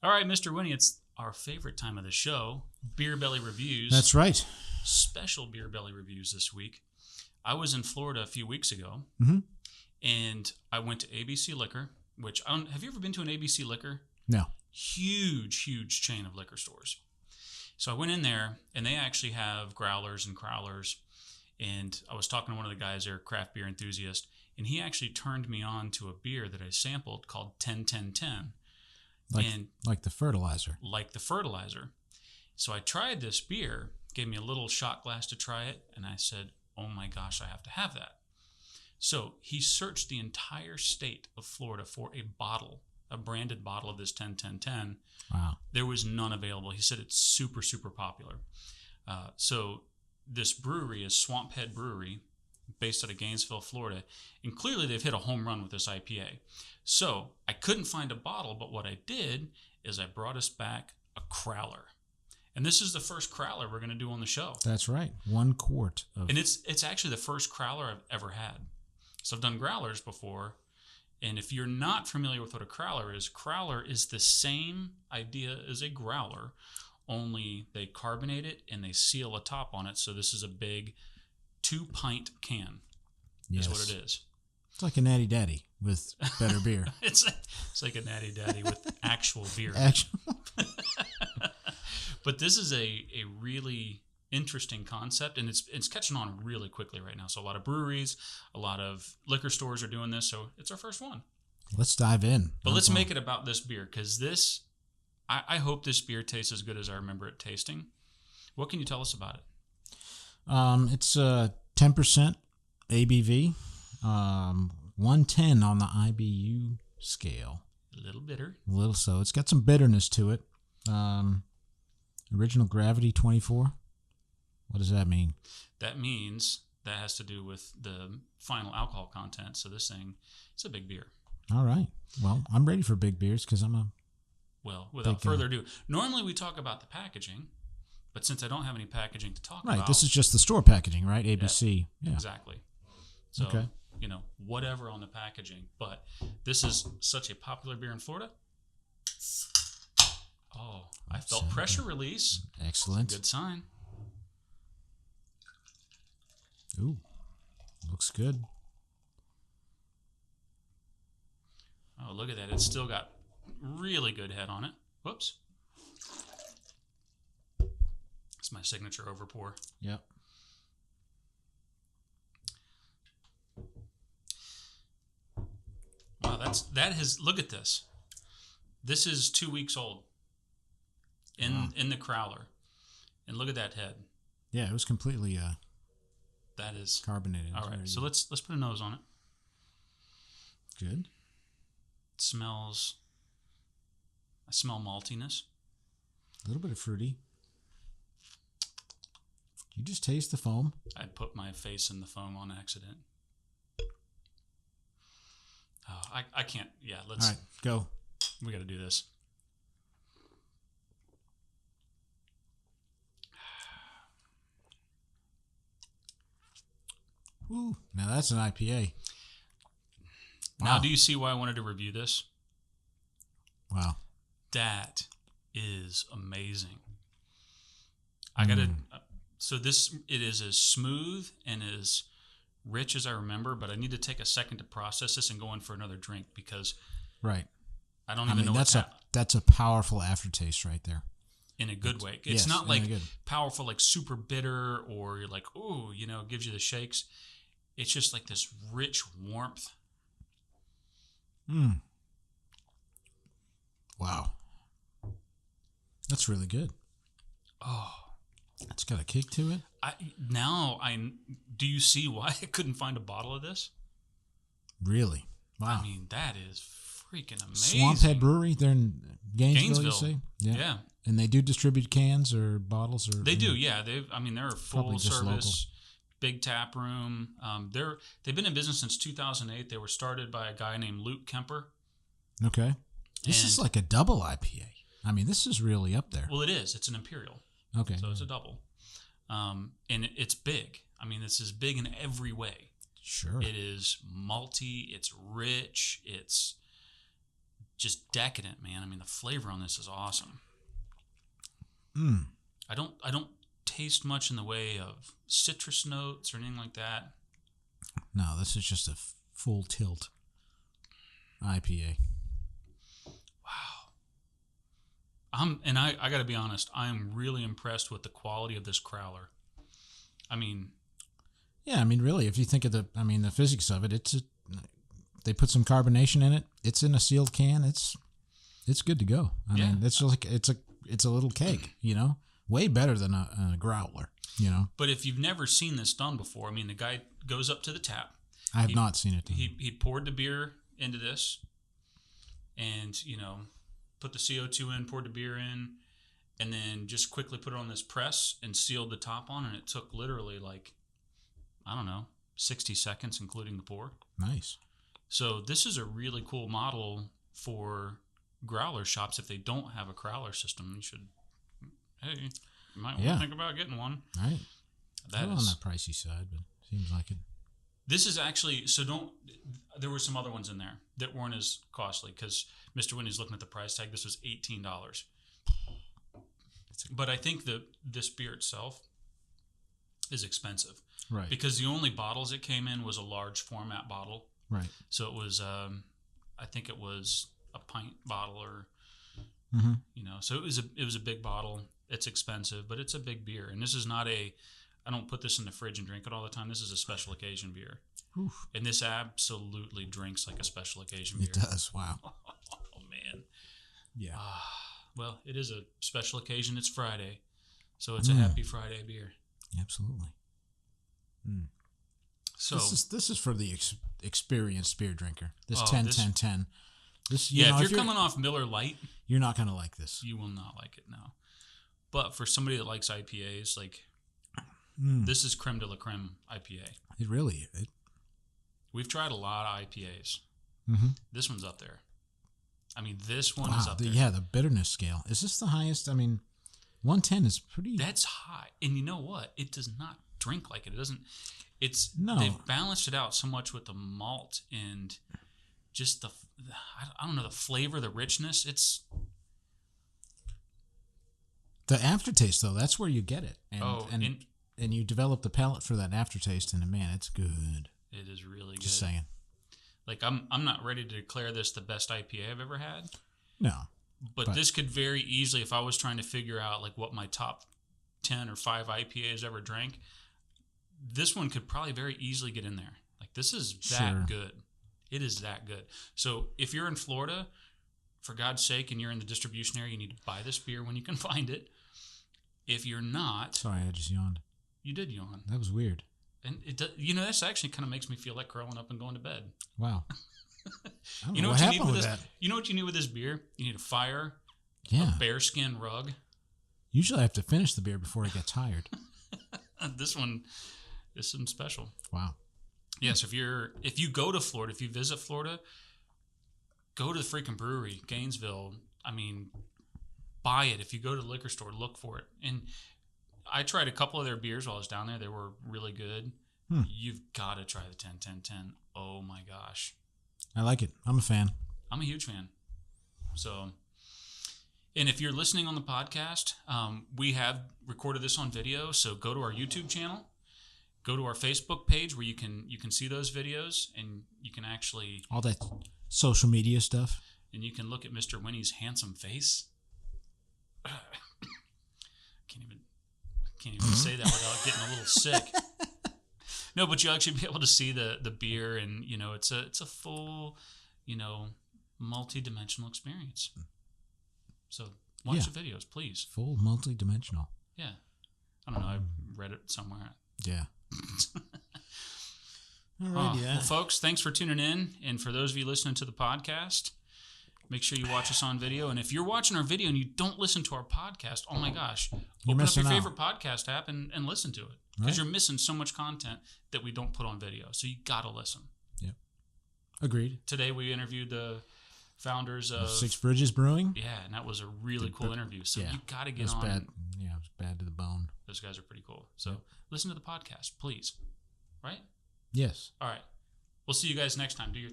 All right, Mr. Winnie, it's our favorite time of the show, Beer Belly Reviews. That's right. Special Beer Belly Reviews this week. I was in Florida a few weeks ago, and I went to ABC Liquor, which, have you ever been to an ABC Liquor? No. Huge chain of liquor stores. So I went in there, and they actually have growlers and crowlers, and I was talking to one of the guys there, craft beer enthusiast, and he actually turned me on to a beer that I sampled called 10-10-10. Like the fertilizer. Like the fertilizer. So I tried this beer, gave me a little shot glass to try it, and I said, oh my gosh, I have to have that. So he searched the entire state of Florida for a branded bottle of this 10-10-10. Wow. There was none available. He said it's super popular. So this brewery is Swamp Head Brewery, based out of Gainesville, Florida. And clearly they've hit a home run with this IPA. So I couldn't find a bottle, but what I did is I brought us back a crowler. And this is the first crowler we're going to do on the show. That's right. 1 quart of... And it's actually the first crowler I've ever had. So I've done growlers before. And if you're not familiar with what a crowler is the same idea as a growler, only they carbonate it and they seal a top on it. So this is a big 2-pint can, is what it is. It's like a Natty Daddy with better beer. It's like a Natty Daddy with actual beer. But this is a really interesting concept, and it's catching on really quickly right now. So a lot of breweries, a lot of liquor stores are doing this, so it's our first one. Let's dive in. But let's make it about this beer, because I hope this beer tastes as good as I remember it tasting. What can you tell us about it? It's 10% ABV, 110 on the IBU scale. A little bitter. So it's got some bitterness to it. Original gravity 24. What does that mean? That means that has to do with the final alcohol content. So this thing, it's a big beer. All right. Well, I'm ready for big beers because Well, without further ado, normally we talk about the packaging, but since I don't have any packaging to talk about... Right, this is just the store packaging, right? ABC. Yeah. Exactly. So, whatever on the packaging. But this is such a popular beer in Florida. Oh, I felt pressure release. Excellent. Good sign. Ooh, looks good. Oh, look at that. It's still got really good head on it. Whoops. It's my signature overpour. Yep. Wow, look at this. This is 2 weeks old in the crowler. And look at that head. Yeah, it was completely that is carbonated. All right, so let's put a nose on it. Good. It smells... I smell maltiness. A little bit of fruity. You just taste the foam. I put my face in the foam on accident. Oh, I can't. Yeah, let's... All right, go. We got to do this. Ooh, now that's an IPA. Now, Wow. do you see why I wanted to review this? Wow. That is amazing. I got to... So it is as smooth and as rich as I remember, but I need to take a second to process this and go in for another drink because... Right. I don't even know what's happening. That's a powerful aftertaste right there. In a good way. It's not like powerful, like super bitter, or you're like, ooh, it gives you the shakes. It's just like this rich warmth. Wow. That's really good. Oh. It's got a kick to it. Do you see why I couldn't find a bottle of this? Really? Wow. I mean, that is freaking amazing. Swamp Head Brewery, they're in Gainesville, you say? Yeah. And they do distribute cans or bottles? Or They do, yeah. They're a full service, big tap room. They've been in business since 2008. They were started by a guy named Luke Kemper. Okay. This is like a double IPA. I mean, this is really up there. Well, it is. It's an Imperial. Okay. So it's a double. And it's big. I mean, this is big in every way. Sure. It is malty. It's rich. It's just decadent, man. I mean, the flavor on this is awesome. I don't taste much in the way of citrus notes or anything like that. No, this is just a full tilt IPA. Wow. I got to be honest, I am really impressed with the quality of this crowler. I mean, yeah, I mean, really, if you think of the physics of it, they put some carbonation in it. It's in a sealed can. It's good to go. I mean, it's like it's a little cake, way better than a growler, But if you've never seen this done before, I mean, the guy goes up to the tap. I have not seen it done. He poured the beer into this, and put the CO2 in, poured the beer in, and then just quickly put it on this press and sealed the top on, and it took literally 60 seconds, including the pour. Nice. So this is a really cool model for growler shops. If they don't have a growler system, you might want to think about getting one. Right. That is on the pricey side, but seems like it. This is actually, there were some other ones in there that weren't as costly because Mr. Winnie's looking at the price tag. This was $18. But I think this beer itself is expensive. Right. Because the only bottles it came in was a large format bottle. Right. So it was, I think it was a pint bottle or, so it was a big bottle. It's expensive, but it's a big beer. And this is not I don't put this in the fridge and drink it all the time. This is a special occasion beer. Oof. And this absolutely drinks like a special occasion beer. It does. Wow. Oh, man. Yeah. Well, it is a special occasion. It's Friday. So it's a happy Friday beer. Absolutely. So this is for the experienced beer drinker. This 10-10-10. This, if you're coming off Miller Lite, you're not going to like this. You will not like it, no. But for somebody that likes IPAs, this is creme de la creme IPA. It really is. We've tried a lot of IPAs. This one's up there. I mean, this one is up there. Yeah, the bitterness scale. Is this the highest? I mean, 110 is pretty. That's high. And you know what? It does not drink like it. It doesn't. No. They've balanced it out so much with the malt and just the flavor, the richness. It's. The aftertaste, though, that's where you get it. And you develop the palate for that aftertaste, and man, it's good. It is really good. Just saying. I'm not ready to declare this the best IPA I've ever had. No. But this could very easily, if I was trying to figure out what my top 10 or 5 IPAs ever drank, this one could probably very easily get in there. This is that good. It is that good. So if you're in Florida, for God's sake, and you're in the distribution area, you need to buy this beer when you can find it. If you're not... Sorry, I just yawned. You did yawn. That was weird. And this actually kind of makes me feel like curling up and going to bed. Wow. You know what you need with this? You know what you need with this beer? You need a fire, a bearskin rug. Usually I have to finish the beer before I get tired. This one's special. Wow. Yes, if you go to Florida, if you visit Florida, go to the freaking brewery, Gainesville. I mean, buy it. If you go to the liquor store, look for it. And I tried a couple of their beers while I was down there. They were really good. You've got to try the 10-10-10. Oh my gosh. I like it. I'm a fan. I'm a huge fan. So, and if you're listening on the podcast, we have recorded this on video. So go to our YouTube channel, go to our Facebook page where you can see those videos, and you can actually all that social media stuff, and you can look at Mr. Winnie's handsome face. Can't even say that without getting a little sick. No, but you'll actually be able to see the beer, and it's a full, multi-dimensional experience. So watch the videos, please. Full multi-dimensional. Yeah. I don't know. I read it somewhere. Yeah. All right, Well, folks, thanks for tuning in. And for those of you listening to the podcast, make sure you watch us on video. And if you're watching our video and you don't listen to our podcast, oh my gosh, open up your favorite podcast app and listen to it. Because you're missing so much content that we don't put on video. So you got to listen. Yep. Agreed. Today we interviewed the founders of Six Bridges Brewing. Yeah, and that was a really cool interview. So you got to get on. Bad. Yeah, it was bad to the bone. Those guys are pretty cool. So listen to the podcast, please. Right? Yes. All right. We'll see you guys next time. Do your...